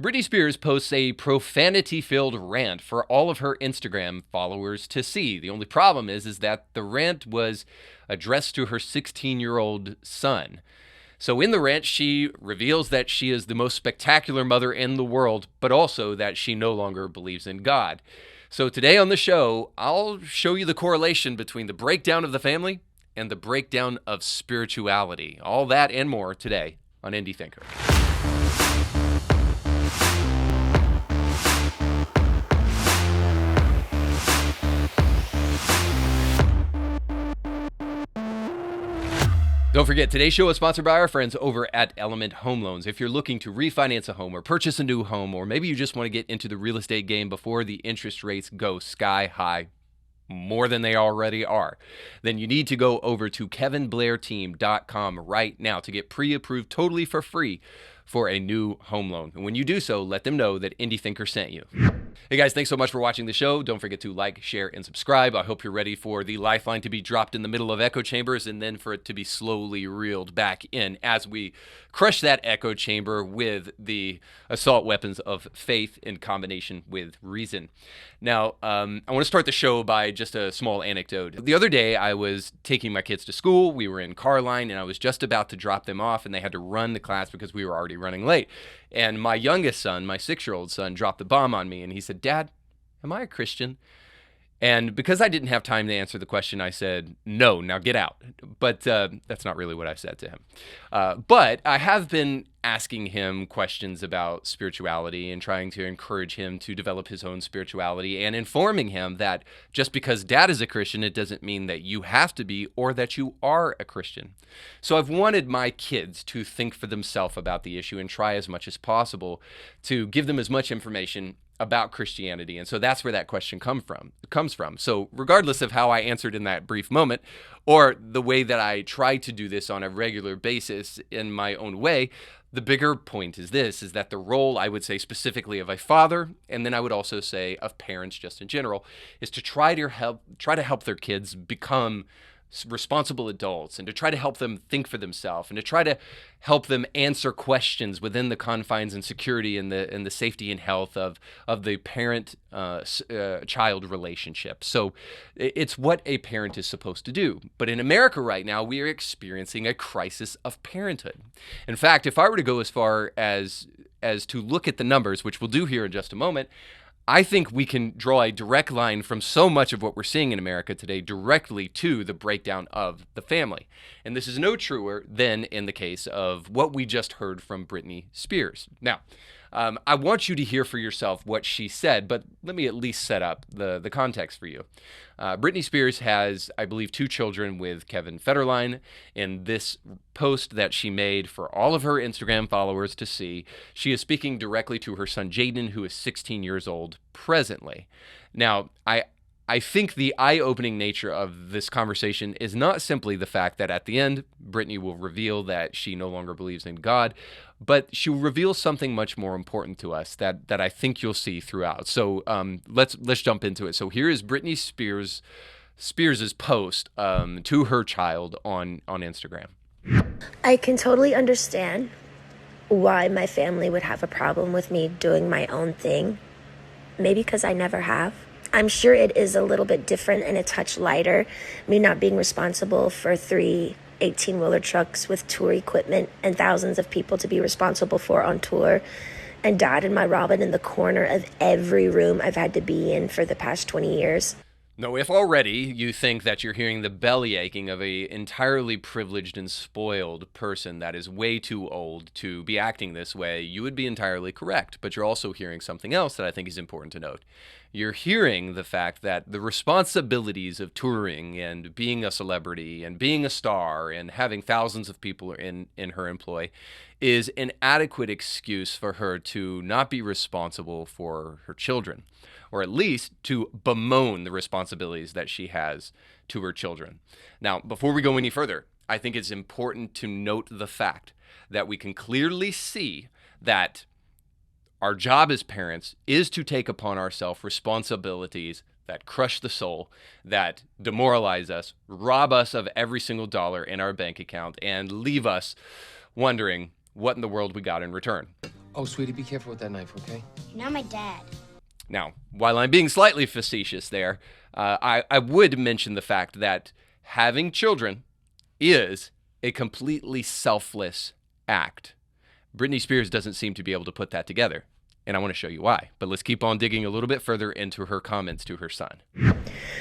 Britney Spears posts a profanity-filled rant for all of her Instagram followers to see. The only problem is that the rant was addressed to her 16-year-old son. So in the rant, she reveals that she is the most spectacular mother in the world, but also that she no longer believes in God. So today on the show, I'll show you the correlation between the breakdown of the family and the breakdown of spirituality. All that and more today on Indie Thinker. Don't forget, today's show is sponsored by our friends over at Element Home Loans. If you're looking to refinance a home or purchase a new home, or maybe you just want to get into the real estate game before the interest rates go sky high, more than they already are, then you need to go over to kevinblairteam.com right now to get pre-approved totally for free for a new home loan. And when you do so, let them know that Indie Thinker sent you. Hey guys, thanks so much for watching the show. Don't forget to like, share, and subscribe. I hope you're ready for the lifeline to be dropped in the middle of echo chambers and then for it to be slowly reeled back in as we crush that echo chamber with the assault weapons of faith in combination with reason. Now, I want to start the show by just a small anecdote. The other day, I was taking my kids to school. We were in car line, and I was just about to drop them off, and they had to run to class because we were already running late. And my youngest son, my 6-year-old son, dropped the bomb on me, and he said, "Dad, am I a Christian?" And because I didn't have time to answer the question, I said, "No, now get out." But that's not really what I said to him. But I have been asking him questions about spirituality and trying to encourage him to develop his own spirituality and informing him that just because Dad is a Christian, it doesn't mean that you have to be or that you are a Christian. So I've wanted my kids to think for themselves about the issue and try as much as possible to give them as much information about Christianity. And so that's where that question comes from. So regardless of how I answered in that brief moment, or the way that I try to do this on a regular basis in my own way, the bigger point is that the role, I would say specifically of a father, and then I would also say of parents just in general, is to try to help their kids become responsible adults and to try to help them think for themselves and to try to help them answer questions within the confines and security and the safety and health of the parent child relationship. So it's what a parent is supposed to do. But in America right now, we are experiencing a crisis of parenthood. In fact, if I were to go as far as to look at the numbers, which we'll do here in just a moment, I think we can draw a direct line from so much of what we're seeing in America today directly to the breakdown of the family. And this is no truer than in the case of what we just heard from Britney Spears. Now, I want you to hear for yourself what she said, but let me at least set up the context for you. Britney Spears has, I believe, 2 children with Kevin Federline. In this post that she made for all of her Instagram followers to see, she is speaking directly to her son Jaden, who is 16 years old presently. Now, I think the eye-opening nature of this conversation is not simply the fact that at the end, Britney will reveal that she no longer believes in God, but she will reveal something much more important to us that I think you'll see throughout. So let's jump into it. So here is Britney Spears's post to her child on Instagram. I can totally understand why my family would have a problem with me doing my own thing. Maybe because I never have. I'm sure it is a little bit different and a touch lighter, me not being responsible for 3 18-wheeler trucks with tour equipment and thousands of people to be responsible for on tour, and Dad and my Robin in the corner of every room I've had to be in for the past 20 years. No, if already you think that you're hearing the belly aching of a entirely privileged and spoiled person that is way too old to be acting this way, you would be entirely correct. But you're also hearing something else that I think is important to note. You're hearing the fact that the responsibilities of touring and being a celebrity and being a star and having thousands of people in her employ is an adequate excuse for her to not be responsible for her children, or at least to bemoan the responsibilities that she has to her children. Now, before we go any further, I think it's important to note the fact that we can clearly see that our job as parents is to take upon ourselves responsibilities that crush the soul, that demoralize us, rob us of every single dollar in our bank account, and leave us wondering what in the world we got in return. Oh, sweetie, be careful with that knife, okay? You're not my dad. Now, while I'm being slightly facetious there, I would mention the fact that having children is a completely selfless act. Britney Spears doesn't seem to be able to put that together, and I want to show you why. But let's keep on digging a little bit further into her comments to her son.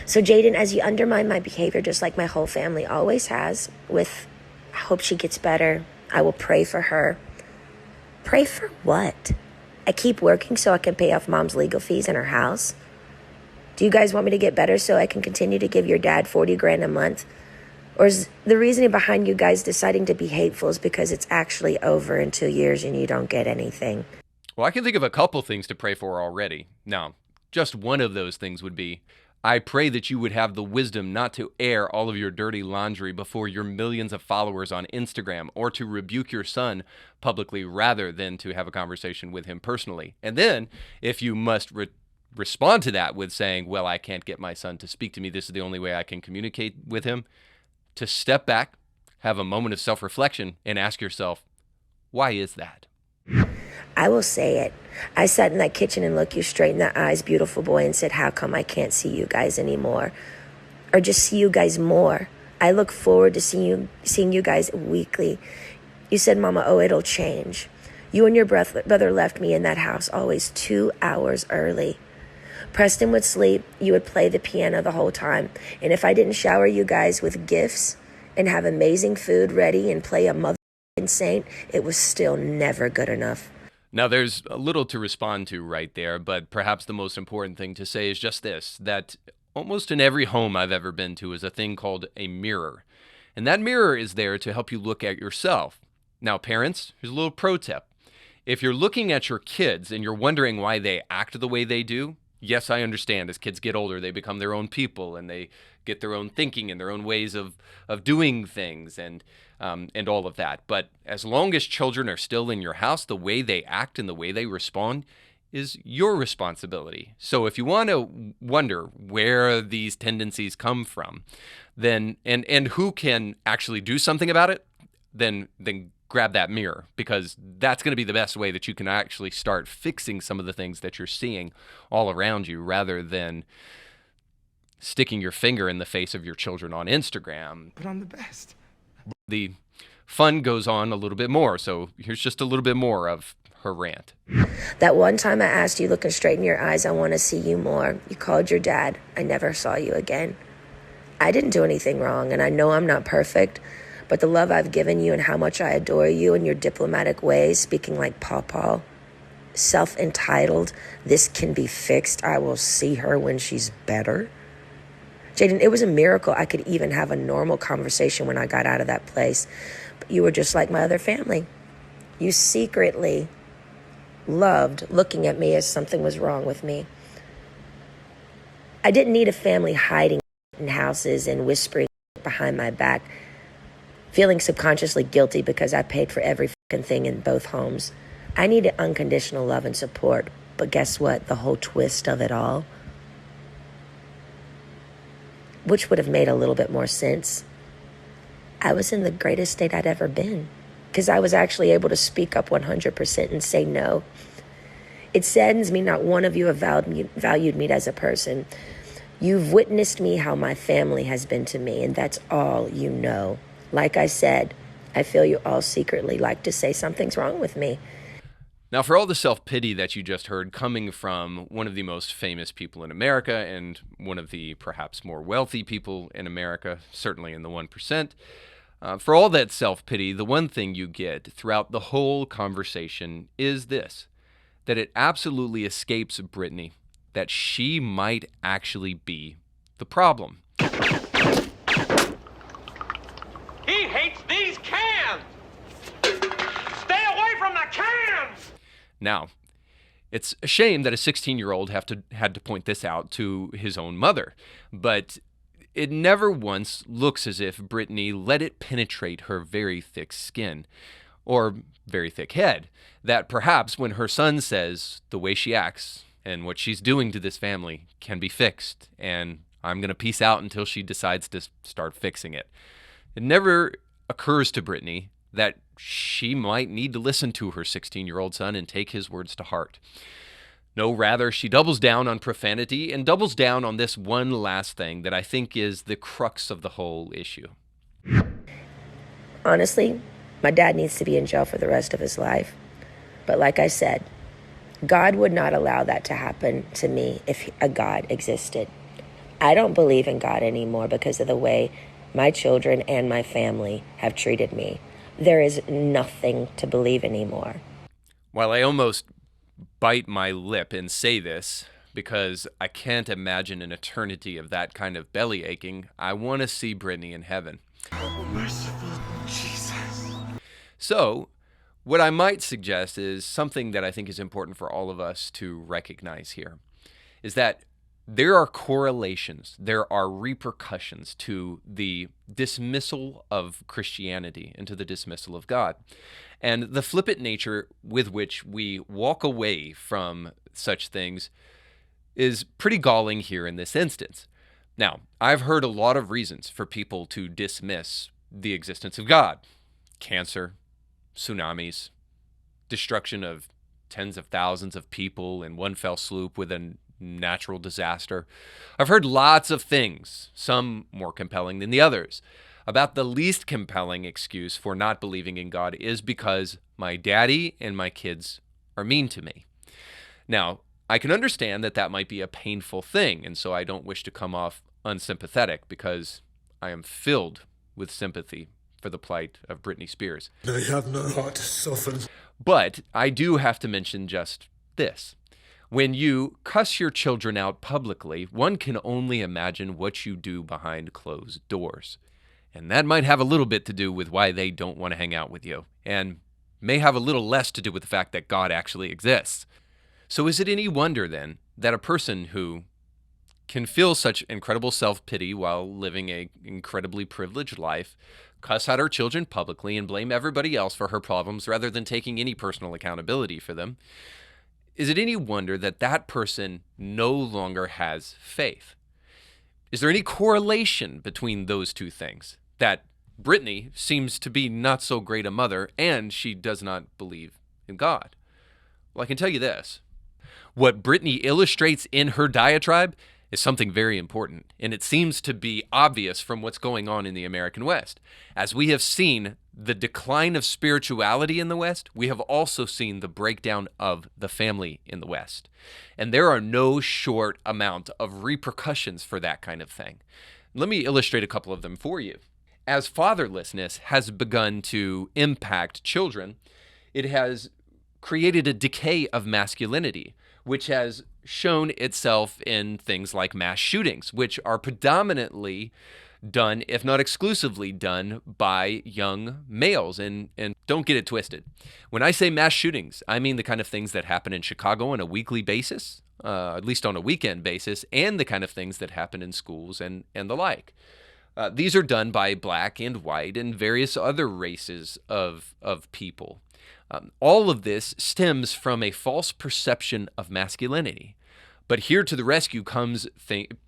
So, Jaden, as you undermine my behavior, just like my whole family always has, with I hope she gets better, I will pray for her. Pray for what? I keep working so I can pay off mom's legal fees in her house. Do you guys want me to get better so I can continue to give your dad 40 grand a month? Or is the reasoning behind you guys deciding to be hateful is because it's actually over in 2 years and you don't get anything? Well, I can think of a couple things to pray for already. Now, just one of those things would be, I pray that you would have the wisdom not to air all of your dirty laundry before your millions of followers on Instagram, or to rebuke your son publicly rather than to have a conversation with him personally. And then, if you must respond to that with saying, well, I can't get my son to speak to me, this is the only way I can communicate with him, to step back, have a moment of self-reflection, and ask yourself, why is that? I will say it. I sat in that kitchen and looked you straight in the eyes, beautiful boy, and said, how come I can't see you guys anymore? Or just see you guys more? I look forward to seeing you guys weekly. You said, Mama, oh, it'll change. You and your brother left me in that house always 2 hours early. Preston would sleep. You would play the piano the whole time. And if I didn't shower you guys with gifts and have amazing food ready and play a mother saint, it was still never good enough. Now, there's a little to respond to right there, but perhaps the most important thing to say is just this, that almost in every home I've ever been to is a thing called a mirror. And that mirror is there to help you look at yourself. Now, parents, here's a little pro tip. If you're looking at your kids and you're wondering why they act the way they do, yes, I understand. As kids get older, they become their own people and they get their own thinking and their own ways of doing things and all of that. But as long as children are still in your house, the way they act and the way they respond is your responsibility. So if you want to wonder where these tendencies come from, then and who can actually do something about it, then grab that mirror, because that's going to be the best way that you can actually start fixing some of the things that you're seeing all around you, rather than sticking your finger in the face of your children on Instagram. But I'm the best. The fun goes on a little bit more, so here's just a little bit more of her rant. That one time I asked you, looking straight in your eyes, I want to see you more. You called your dad. I never saw you again. I didn't do anything wrong, and I know I'm not perfect, but the love I've given you and how much I adore you and your diplomatic ways, speaking like Paw, self-entitled, this can be fixed, I will see her when she's better. Jaden, it was a miracle I could even have a normal conversation when I got out of that place. But you were just like my other family. You secretly loved looking at me as something was wrong with me. I didn't need a family hiding in houses and whispering behind my back, feeling subconsciously guilty because I paid for every fucking thing in both homes. I needed unconditional love and support. But guess what? The whole twist of it all, which would have made a little bit more sense, I was in the greatest state I'd ever been, because I was actually able to speak up 100% and say no. It saddens me not one of you have valued me as a person. You've witnessed me how my family has been to me, and that's all you know. Like I said, I feel you all secretly like to say something's wrong with me. Now, for all the self-pity that you just heard coming from one of the most famous people in America and one of the perhaps more wealthy people in America, certainly in the 1%, for all that self-pity, the one thing you get throughout the whole conversation is this, that it absolutely escapes Brittany that she might actually be the problem. He hates these cans! Stay away from the cans! Now, it's a shame that a 16-year-old had to point this out to his own mother, but it never once looks as if Brittany let it penetrate her very thick skin, or very thick head, that perhaps when her son says the way she acts and what she's doing to this family can be fixed, and I'm going to peace out until she decides to start fixing it. It never occurs to Brittany that she might need to listen to her 16-year-old son and take his words to heart. No, rather, she doubles down on profanity and doubles down on this one last thing that I think is the crux of the whole issue. Honestly, my dad needs to be in jail for the rest of his life. But like I said, God would not allow that to happen to me if a God existed. I don't believe in God anymore because of the way my children and my family have treated me. There is nothing to believe anymore. While I almost bite my lip and say this because I can't imagine an eternity of that kind of belly aching, I want to see Brittany in heaven. Oh, merciful Jesus. So, what I might suggest is something that I think is important for all of us to recognize here, is that there are correlations, there are repercussions to the dismissal of Christianity and to the dismissal of God. And the flippant nature with which we walk away from such things is pretty galling here in this instance. Now, I've heard a lot of reasons for people to dismiss the existence of God. Cancer, tsunamis, destruction of tens of thousands of people in one fell swoop with a natural disaster. I've heard lots of things, some more compelling than the others. About the least compelling excuse for not believing in God is because my daddy and my kids are mean to me. Now, I can understand that that might be a painful thing, and so I don't wish to come off unsympathetic because I am filled with sympathy for the plight of Britney Spears. I have no heart to soften. But I do have to mention just this. When you cuss your children out publicly, one can only imagine what you do behind closed doors. And that might have a little bit to do with why they don't want to hang out with you, and may have a little less to do with the fact that God actually exists. So is it any wonder, then, that a person who can feel such incredible self-pity while living an incredibly privileged life, cuss out her children publicly and blame everybody else for her problems rather than taking any personal accountability for them? Is it any wonder that that person no longer has faith? Is there any correlation between those two things? That Brittany seems to be not so great a mother and she does not believe in God. Well, I can tell you this. What Brittany illustrates in her diatribe is something very important, and it seems to be obvious from what's going on in the American West. As we have seen the decline of spirituality in the West, we have also seen the breakdown of the family in the West. And there are no short amount of repercussions for that kind of thing. Let me illustrate a couple of them for you. As fatherlessness has begun to impact children, it has created a decay of masculinity, which has shown itself in things like mass shootings, which are predominantly done, if not exclusively done, by young males. And don't get it twisted. When I say mass shootings, I mean the kind of things that happen in Chicago on a weekly basis, at least on a weekend basis, and the kind of things that happen in schools and the like. These are done by black and white and various other races of people. All of this stems from a false perception of masculinity. But here to the rescue comes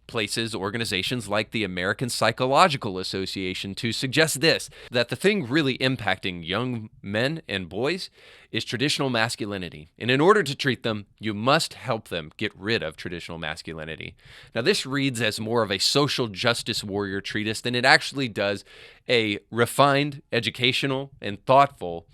places, organizations like the American Psychological Association to suggest this, that the thing really impacting young men and boys is traditional masculinity. And in order to treat them, you must help them get rid of traditional masculinity. Now, this reads as more of a social justice warrior treatise than it actually does a refined, educational, and thoughtful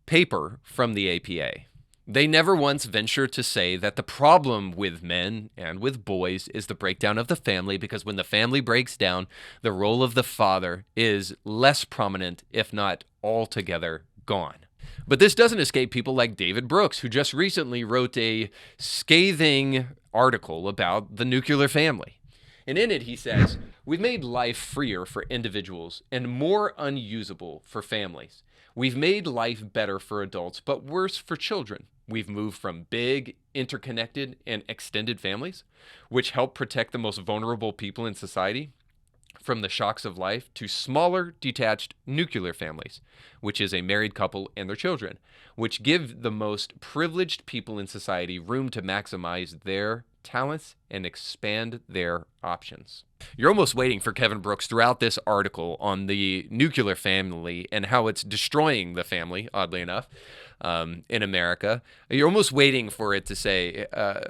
paper from the APA. They never once venture to say that the problem with men and with boys is the breakdown of the family, because when the family breaks down, the role of the father is less prominent, if not altogether gone. But this doesn't escape people like David Brooks, who just recently wrote a scathing article about the nuclear family. And in it, he says, "We've made life freer for individuals and more unusable for families. We've made life better for adults, but worse for children. We've moved from big, interconnected, and extended families, which help protect the most vulnerable people in society from the shocks of life, to smaller, detached nuclear families, which is a married couple and their children, which give the most privileged people in society room to maximize their talents and expand their options. You're almost waiting for Kevin Brooks throughout this article on the nuclear family and how it's destroying the family, oddly enough, in America. You're almost waiting for it to say,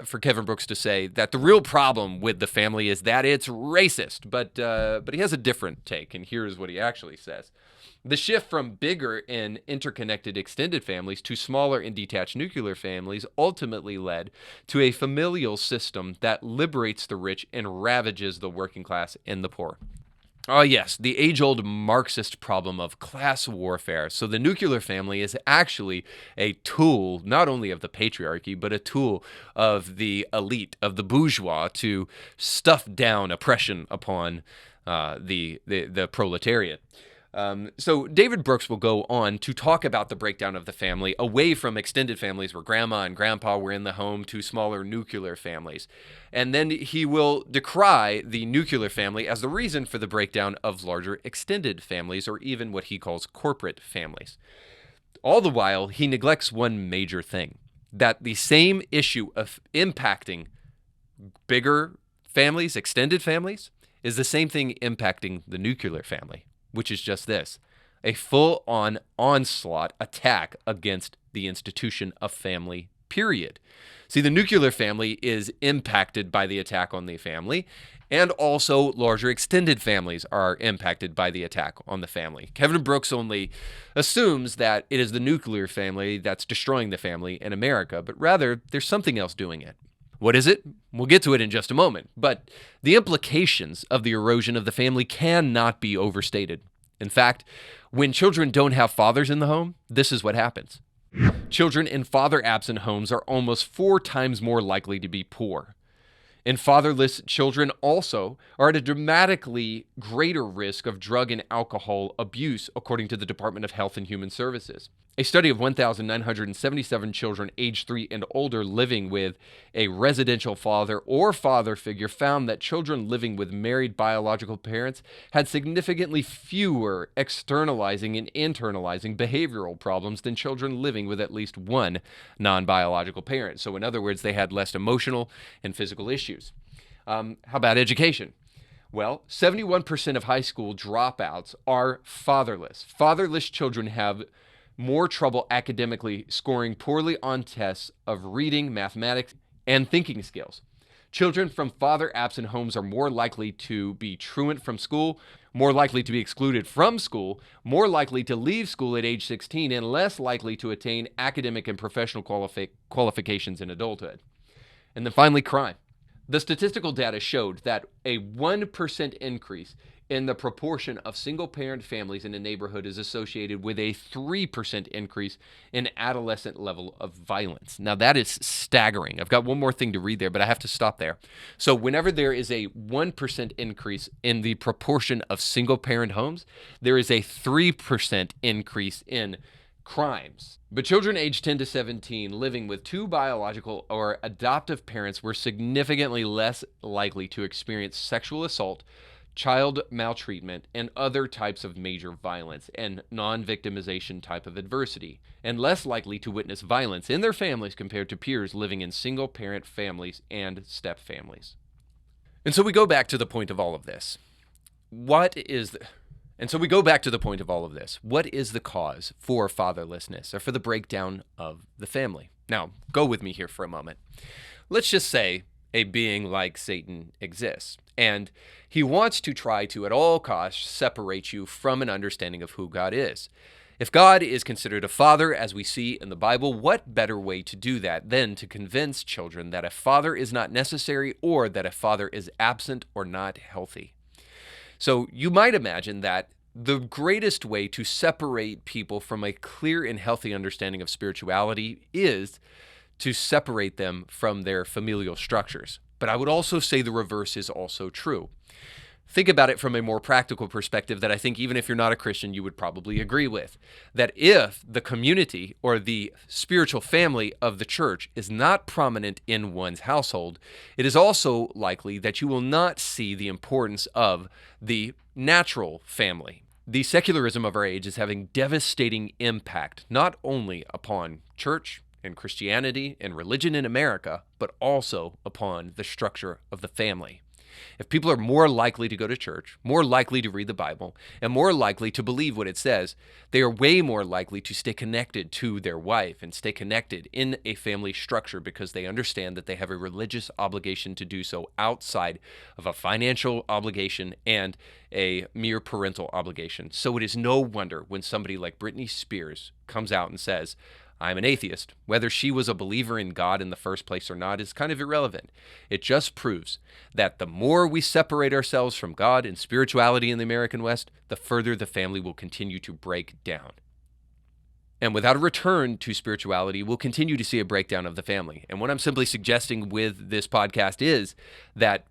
for Kevin Brooks to say that the real problem with the family is that it's racist. But he has a different take, and here's what he actually says. The shift from bigger and interconnected extended families to smaller and detached nuclear families ultimately led to a familial system that liberates the rich and ravages the working class and the poor. Oh yes, the age-old Marxist problem of class warfare. So the nuclear family is actually a tool not only of the patriarchy, but a tool of the elite, of the bourgeois, to stuff down oppression upon the proletariat. So David Brooks will go on to talk about the breakdown of the family away from extended families where grandma and grandpa were in the home to smaller nuclear families. And then he will decry the nuclear family as the reason for the breakdown of larger extended families, or even what he calls corporate families. All the while, he neglects one major thing, that the same issue of impacting bigger families, extended families, is the same thing impacting the nuclear family, which is just this: a full-on onslaught attack against the institution of family, period. See, the nuclear family is impacted by the attack on the family, and also larger extended families are impacted by the attack on the family. Kevin Brooks only assumes that it is the nuclear family that's destroying the family in America, but rather there's something else doing it. What is it? We'll get to it in just a moment, but the implications of the erosion of the family cannot be overstated. In fact, when children don't have fathers in the home, this is what happens. Children in father-absent homes are almost 4 times more likely to be poor. And fatherless children also are at a dramatically greater risk of drug and alcohol abuse, according to the Department of Health and Human Services. A study of 1,977 children aged 3 and older living with a residential father or father figure found that children living with married biological parents had significantly fewer externalizing and internalizing behavioral problems than children living with at least one non-biological parent. So in other words, they had less emotional and physical issues. How about education? Well, 71% of high school dropouts are fatherless. Fatherless children have more trouble academically, scoring poorly on tests of reading, mathematics, and thinking skills. Children from father-absent homes are more likely to be truant from school, more likely to be excluded from school, more likely to leave school at age 16, and less likely to attain academic and professional qualifications in adulthood. And then finally, crime. The statistical data showed that a 1% increase in the proportion of single-parent families in a neighborhood is associated with a 3% increase in adolescent level of violence. Now, that is staggering. I've got one more thing to read there, but I have to stop there. So whenever there is a 1% increase in the proportion of single-parent homes, there is a 3% increase in crimes. But children aged 10 to 17 living with 2 biological or adoptive parents were significantly less likely to experience sexual assault, child maltreatment, and other types of major violence and non-victimization type of adversity, and less likely to witness violence in their families compared to peers living in single-parent families and step-families. And so we go back to the point of all of this. What is the cause for fatherlessness or for the breakdown of the family? Now, go with me here for a moment. Let's just say a being like Satan exists, and he wants to try to, at all costs, separate you from an understanding of who God is. If God is considered a father, as we see in the Bible, what better way to do that than to convince children that a father is not necessary or that a father is absent or not healthy? So you might imagine that the greatest way to separate people from a clear and healthy understanding of spirituality is to separate them from their familial structures. But I would also say the reverse is also true. Think about it from a more practical perspective that I think even if you're not a Christian, you would probably agree with. That if the community or the spiritual family of the church is not prominent in one's household, it is also likely that you will not see the importance of the natural family. The secularism of our age is having devastating impact not only upon church and Christianity and religion in America, but also upon the structure of the family. If people are more likely to go to church, more likely to read the Bible, and more likely to believe what it says, they are way more likely to stay connected to their wife and stay connected in a family structure because they understand that they have a religious obligation to do so outside of a financial obligation and a mere parental obligation. So it is no wonder when somebody like Britney Spears comes out and says, I'm an atheist. Whether she was a believer in God in the first place or not is kind of irrelevant. It just proves that the more we separate ourselves from God and spirituality in the American West, the further the family will continue to break down. And without a return to spirituality, we'll continue to see a breakdown of the family. And what I'm simply suggesting with this podcast is that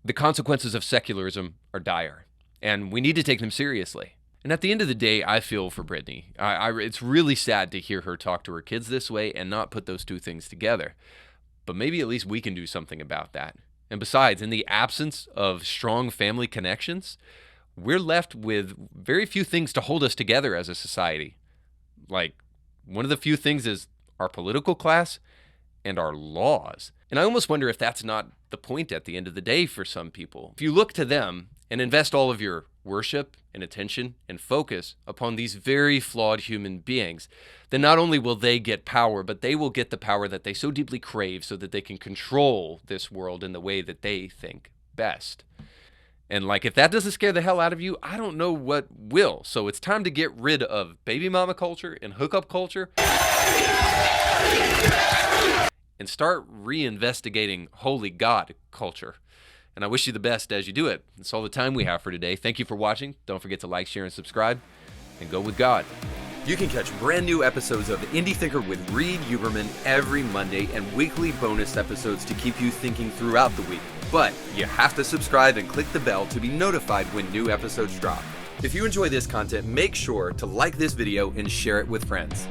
the consequences of secularism are dire, and we need to take them seriously. And at the end of the day, I feel for Brittany. It's really sad to hear her talk to her kids this way and not put those two things together. But maybe at least we can do something about that. And besides, in the absence of strong family connections, we're left with very few things to hold us together as a society. Like, one of the few things is our political class and our laws. And I almost wonder if that's not the point at the end of the day for some people. If you look to them and invest all of your worship and attention and focus upon these very flawed human beings, then not only will they get power, but they will get the power that they so deeply crave so that they can control this world in the way that they think best. And like, if that doesn't scare the hell out of you, I don't know what will. So it's time to get rid of baby mama culture and hookup culture and start reinvestigating holy God culture. And I wish you the best as you do it. That's all the time we have for today. Thank you for watching. Don't forget to like, share, and subscribe. And go with God. You can catch brand new episodes of Indie Thinker with Reed Huberman every Monday and weekly bonus episodes to keep you thinking throughout the week. But you have to subscribe and click the bell to be notified when new episodes drop. If you enjoy this content, make sure to like this video and share it with friends.